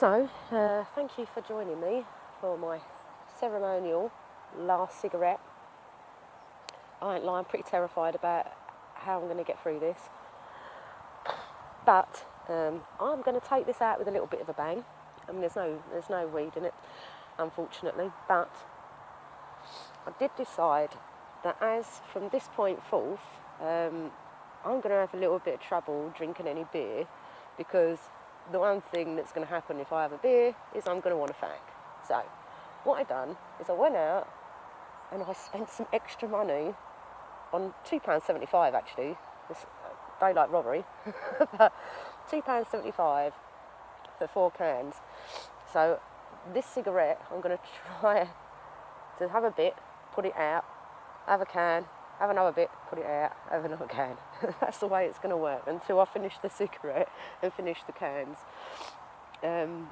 So, thank you for joining me for my ceremonial last cigarette. I ain't lying, I'm pretty terrified about how I'm going to get through this. But I'm going to take this out with a little bit of a bang. I mean, there's no weed in it, unfortunately. But I did decide that as from this point forth, I'm going to have a little bit of trouble drinking any beer, because the one thing that's going to happen if I have a beer is I'm going to want a fag. So what I done is I went out and I spent some extra money on £2.75 actually. It's daylight robbery. But £2.75 for 4 cans. So this cigarette, I'm going to try to have a bit, put it out, have a can, have another bit, put it out, have another can. That's the way it's going to work until I finish the cigarette and finish the cans. I'm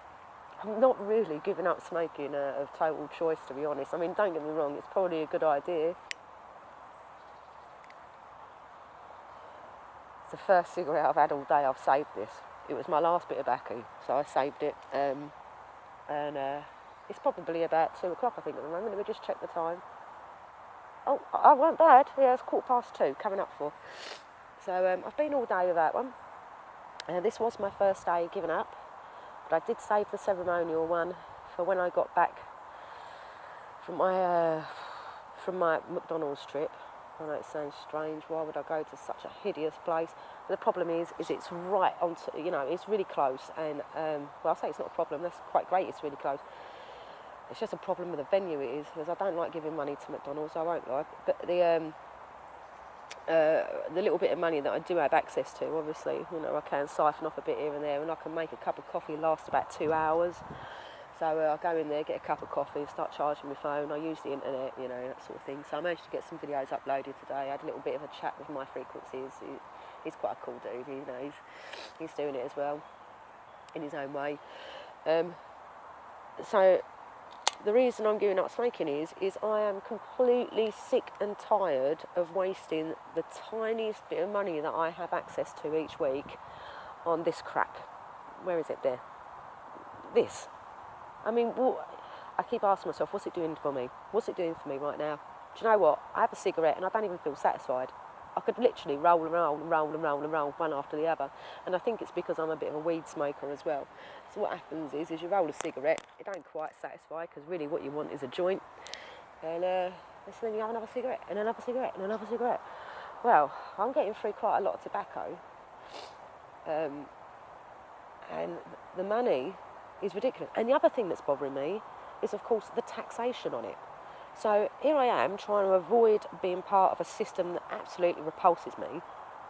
not really giving up smoking of total choice, to be honest. I mean, don't get me wrong, it's probably a good idea. It's the first cigarette I've had all day. I've saved this. It was my last bit of baccy, so I saved it. It's probably about 2 o'clock, I think, at the moment. Let me just check the time. Oh, I weren't bad. Yeah, it's 2:15, coming up for. So I've been all day with that one. This was my first day giving up, but I did save the ceremonial one for when I got back from my McDonald's trip. I know it sounds strange. Why would I go to such a hideous place? But the problem is it's right onto, it's really close. And well, I say it's not a problem. That's quite great. It's really close. It's just a problem with the venue it is, because I don't like giving money to McDonald's, I won't lie. But the little bit of money that I do have access to, obviously, I can siphon off a bit here and there, and I can make a cup of coffee last about 2 hours. So I go in there, get a cup of coffee, start charging my phone. I use the internet, that sort of thing. So I managed to get some videos uploaded today. I had a little bit of a chat with My Frequencies. He's quite a cool dude, he's doing it as well, in his own way. So the reason I'm giving up smoking is I am completely sick and tired of wasting the tiniest bit of money that I have access to each week on this crap. Where is it there? This. I mean, I keep asking myself, what's it doing for me? What's it doing for me right now? Do you know what? I have a cigarette and I don't even feel satisfied. I could literally roll and roll and roll and roll and roll one after the other. And I think it's because I'm a bit of a weed smoker as well. So what happens is you roll a cigarette, it don't quite satisfy, because really what you want is a joint. And then you have another cigarette and another cigarette and another cigarette. Well, I'm getting through quite a lot of tobacco. And the money is ridiculous. And the other thing that's bothering me is, of course, the taxation on it. So here I am trying to avoid being part of a system that absolutely repulses me,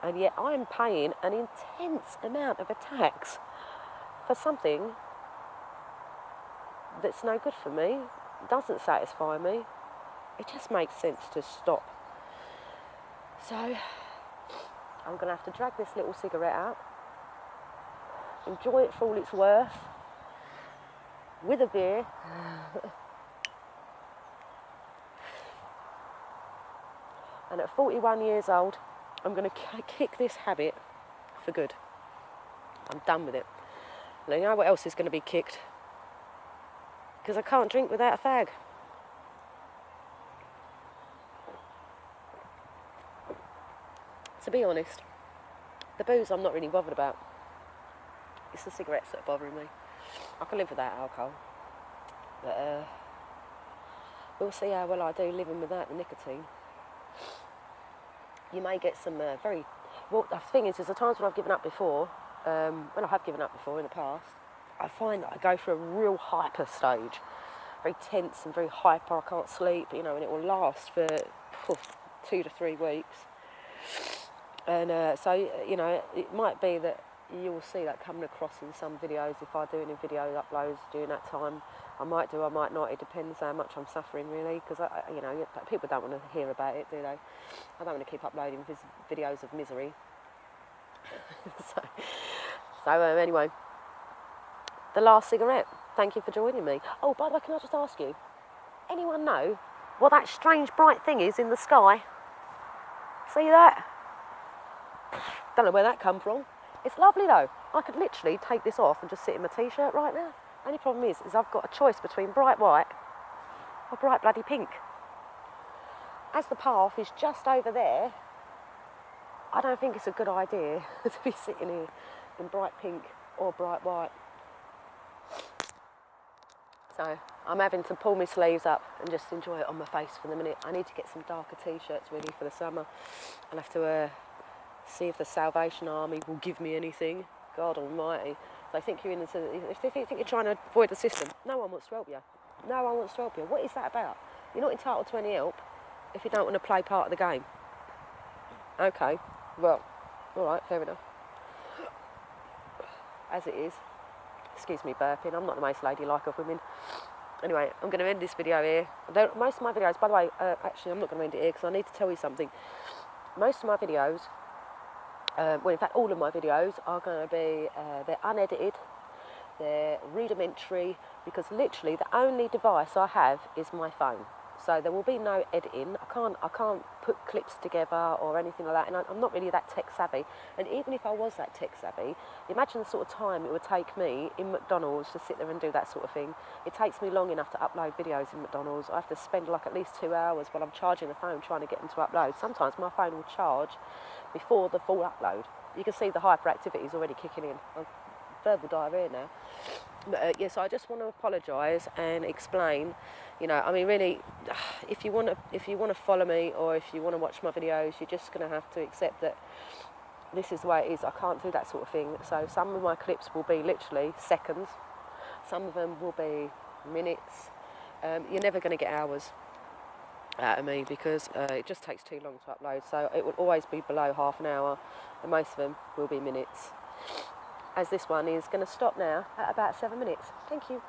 and yet I'm paying an intense amount of a tax for something that's no good for me, doesn't satisfy me. It just makes sense to stop. So I'm going to have to drag this little cigarette out, enjoy it for all it's worth, with a beer. And at 41 years old, I'm going to kick this habit for good. I'm done with it. And you know what else is going to be kicked? Because I can't drink without a fag. To be honest, the booze I'm not really bothered about. It's the cigarettes that are bothering me. I can live without alcohol. But we'll see how well I do living without the nicotine. You may get some very... Well, the thing is the times when I've given up before, when I have given up before in the past, I find that I go through a real hyper stage. Very tense and very hyper, I can't sleep, and it will last for 2 to 3 weeks. And so, it might be that you'll see that coming across in some videos. If I do any video uploads during that time, I might do, I might not. It depends how much I'm suffering, really, because people don't want to hear about it, do they? I don't want to keep uploading videos of misery. so anyway, the last cigarette. Thank you for joining me. Oh, by the way, can I just ask you, anyone know what that strange bright thing is in the sky? See that? Don't know where that come from. It's lovely though. I could literally take this off and just sit in my t-shirt right now. Only problem is I've got a choice between bright white or bright bloody pink. As the path is just over there, I don't think it's a good idea to be sitting here in bright pink or bright white. So I'm having to pull my sleeves up and just enjoy it on my face for the minute. I need to get some darker t-shirts ready for the summer. I'll have to see if the Salvation Army will give me anything. God almighty. If they think if they think you're trying to avoid the system, no one wants to help you. No one wants to help you. What is that about? You're not entitled to any help if you don't want to play part of the game. Okay, well, all right, fair enough. As it is. Excuse me burping, I'm not the most ladylike of women. Anyway, I'm going to end this video here. Most of my videos, by the way, actually I'm not going to end it here because I need to tell you something. Most of my videos, well in fact all of my videos are going to be, they're unedited, they're rudimentary, because literally the only device I have is my phone. So there will be no editing. I can't put clips together or anything like that, and I'm not really that tech savvy. And even if I was that tech savvy, imagine the sort of time it would take me in McDonald's to sit there and do that sort of thing. It takes me long enough to upload videos in McDonald's. I have to spend like at least 2 hours while I'm charging the phone trying to get them to upload. Sometimes my phone will charge before the full upload. You can see the hyperactivity is already kicking in. I'm verbal diarrhoea now. But yes, I just want to apologise and explain. You know, I mean, really, if you want to follow me or if you want to watch my videos, you're just going to have to accept that this is the way it is. I can't do that sort of thing. So some of my clips will be literally seconds. Some of them will be minutes. You're never going to get hours out of me because it just takes too long to upload. So it will always be below half an hour, and most of them will be minutes. As this one is going to stop now at about 7 minutes. Thank you.